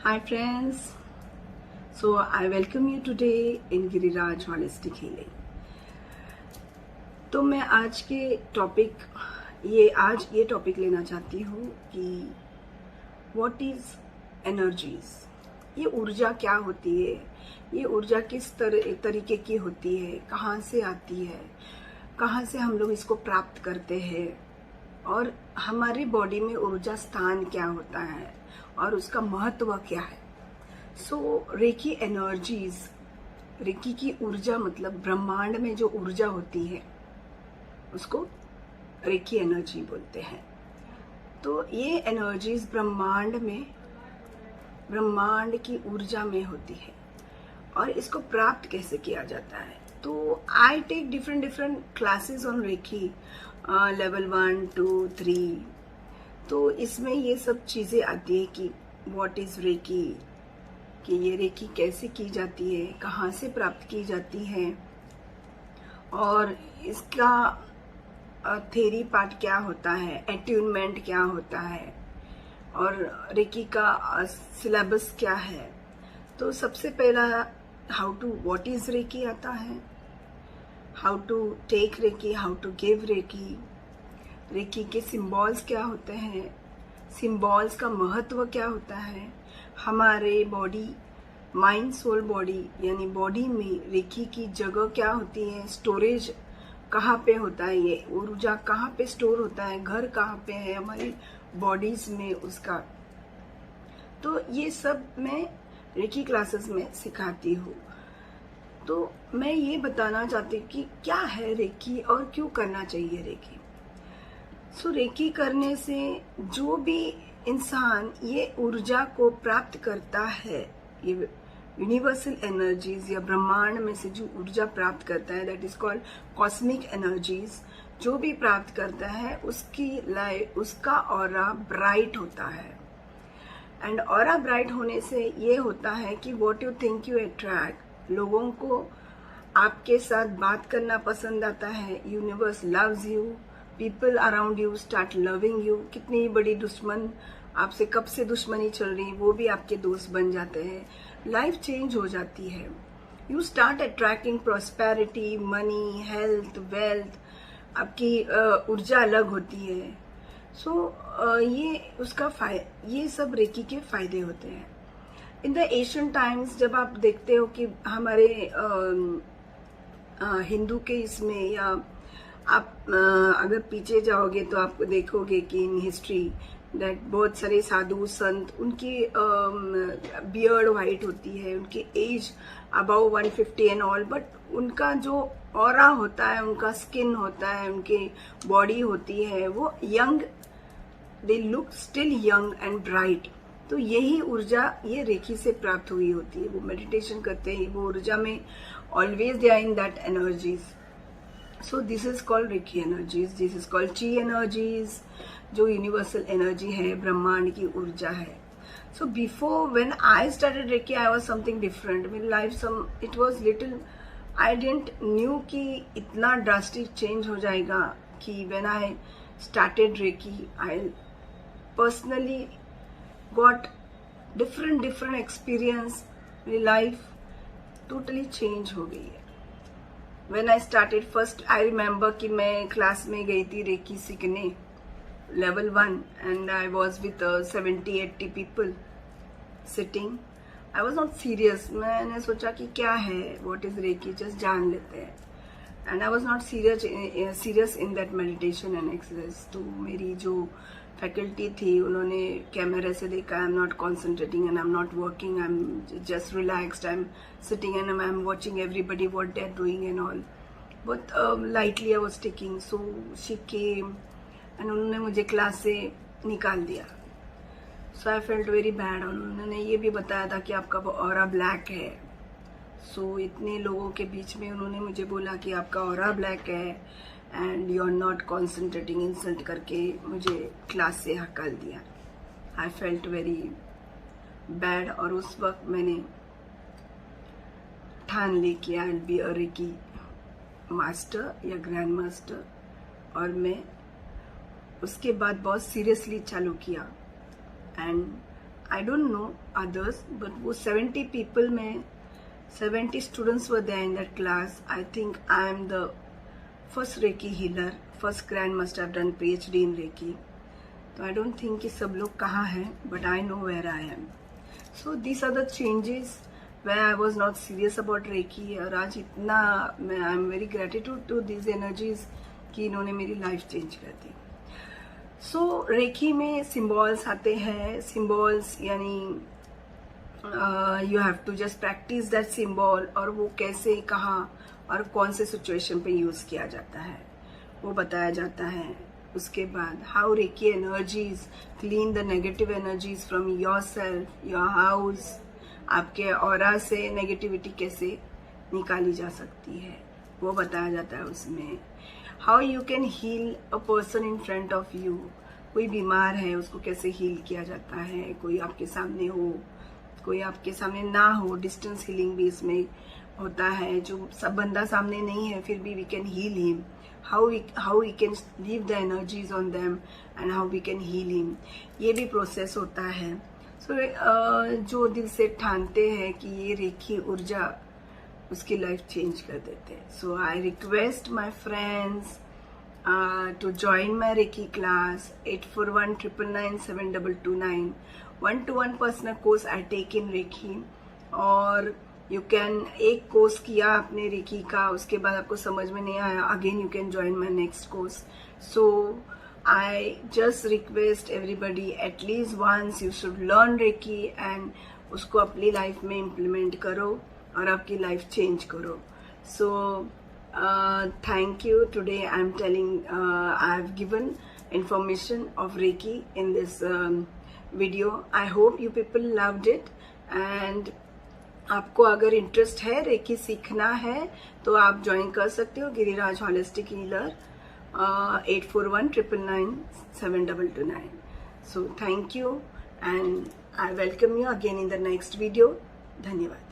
Hi friends, so I welcome you today in Giriraj holistic healing. तो मैं आज ये टॉपिक लेना चाहती हूँ कि व्हाट इज एनर्जीज। ये ऊर्जा क्या होती है, ये ऊर्जा किस तरीके की होती है, कहाँ से आती है, कहाँ से हम लोग इसको प्राप्त करते हैं और हमारी बॉडी में ऊर्जा स्थान क्या होता है और उसका महत्व क्या है। रेकी एनर्जीज, रेकी की ऊर्जा मतलब ब्रह्मांड में जो ऊर्जा होती है उसको रेकी एनर्जी बोलते हैं। तो ये एनर्जीज ब्रह्मांड की ऊर्जा में होती है और इसको प्राप्त कैसे किया जाता है। तो I take different classes on reiki, level 1, 2, 3। तो इसमें ये सब चीजें आती है कि व्हाट इज रेकी, कि ये रेकी कैसे की जाती है, कहाँ से प्राप्त की जाती है और इसका थेरी पार्ट क्या होता है, एट्यूनमेंट क्या होता है और रेकी का सिलेबस क्या है। तो सबसे पहला व्हाट इज रेकी आता है, how to take reiki, how to give reiki, reiki के सिंबल्स क्या होते हैं, सिंबल्स का महत्व क्या होता है, हमारे बॉडी, माइंड, सोल, बॉडी यानी बॉडी में रेकी की जगह क्या होती है, स्टोरेज कहाँ पे होता है, ये ऊर्जा कहाँ पे स्टोर होता है, घर कहाँ पे है हमारी बॉडीज में उसका। तो ये सब मैं रेकी क्लासेस में सिखाती हूँ। तो मैं ये बताना चाहती हूँ कि क्या है रेकी और क्यों करना चाहिए रेकी। रेकी करने से जो भी इंसान ये ऊर्जा को प्राप्त करता है, ये यूनिवर्सल एनर्जीज या ब्रह्मांड में से जो ऊर्जा प्राप्त करता है, that is called cosmic energies, जो भी प्राप्त करता है उसका ऑरा ब्राइट होता है। एंड ऑरा ब्राइट होने से ये होता है कि what you think you attract. लोगों को आपके साथ बात करना पसंद आता है, universe loves you, people around you start loving you. कितनी बड़ी दुश्मन आपसे कब से दुश्मनी चल रही, वो भी आपके दोस्त बन जाते हैं। लाइफ चेंज हो जाती है। You start attracting prosperity, money, health, wealth. आपकी ऊर्जा अलग होती है। ये सब रेकी के फायदे होते हैं। इन द एशियन टाइम्स जब आप देखते हो कि हमारे हिंदू के इसमें, या आप अगर पीछे जाओगे तो आप देखोगे कि इन हिस्ट्री दैट बहुत सारे साधु संत, उनकी बियर्ड वाइट होती है, उनकी age about 150 and all, but उनका जो ऑरा होता है, उनका स्किन होता है, उनकी बॉडी होती है, वो young, they look still young and bright. तो यही ऊर्जा ये रेकी से प्राप्त हुई होती है। वो मेडिटेशन करते हैं, वो ऊर्जा में always they are in that energies. So this is called Reiki energies, this is called Chi energies, जो यूनिवर्सल एनर्जी है, ब्रह्मांड की ऊर्जा है। So before when I started Reiki, I was something different. My life it was little, I didn't knew कि इतना drastic change हो जाएगा कि when I started Reiki, I personally got different experience. My life totally change हो गई है। When I started first, I remember कि मैं क्लास में गई थी रेकी सीखने, level 1, and I was with 70-80 people sitting. I was not serious. मैंने सोचा कि क्या है, what is रेकी, just जान लेते हैं। And I was not serious in that meditation and exercise. तो मेरी जो फैकल्टी थी उन्होंने कैमरे से देखा, I am not concentrating and I am not working, I am just relaxed, I am sitting and I am watching everybody what they are doing and all. बहुत lightly I was taking. So she came and उन्होंने मुझे class से निकाल दिया। So I felt very bad. और उन्होंने ये भी बताया था कि आपका ऑरा ब्लैक है। सो इतने लोगों के बीच में उन्होंने मुझे बोला कि आपका ऑरा ब्लैक है and you are not concentrating, insult करके मुझे क्लास से हकाल दिया। I felt very bad. और उस वक्त मैंने ठान ली कि I will be a reiki master या ग्रैंड मास्टर। और मैं उसके बाद बहुत सीरियसली चालू किया and I don't know others, but वो 70 पीपल में 70 students were there in that class. I think I am the first recce healer, first grand master have done PhD in reiki. तो आई डोंट थिंक कि सब लोग कहाँ हैं, but I know where I am. So these are the changes where I was not serious about Reiki. और आज इतना मैं I am very gratitude to this energies कि इन्होंने मेरी लाइफ चेंज कर दी. सो रेकी में सिम्बॉल्स आते हैं. सिम्बॉल्स यानी you have to just practise that symbol, और वो कैसे, कहाँ और कौन से सिचुएशन पे यूज किया जाता है वो बताया जाता है. उसके बाद how reiki energies clean the negative energies from yourself, your house. आपके ऑरा से नेगेटिविटी कैसे निकाली जा सकती है वो बताया जाता है उसमें. How you can heal a person in front of you. कोई बीमार है उसको कैसे हील किया जाता है. कोई आपके सामने हो, कोई आपके सामने ना हो. डिस्टेंस हीलिंग भी इसमें होता है. जो सब बंदा सामने नहीं है फिर भी we can heal him. How we can leave the energies on them and how we can heal him. ये भी प्रोसेस होता है. सो जो दिल से ठानते हैं कि ये रेखी ऊर्जा उसकी लाइफ चेंज कर देते हैं. So I request my friends to join my reiki class 8419997229. 1-to-1 personal course I take in reiki. और यू कैन एक कोर्स किया आपने रेकी का, उसके बाद आपको समझ में नहीं आया, again you can join my next course. So I just request everybody at least once you should learn Reiki and उसको अपनी लाइफ में इम्प्लीमेंट करो और आपकी लाइफ चेंज करो. So thank you. Today I'm telling I have given information of Reiki in this video. I hope you people loved it. And आपको अगर interest है रेकी सीखना है तो आप ज्वाइन कर सकते हो Giriraj holistic healer. 8419997229. So thank you and I welcome you again in the next video. धन्यवाद.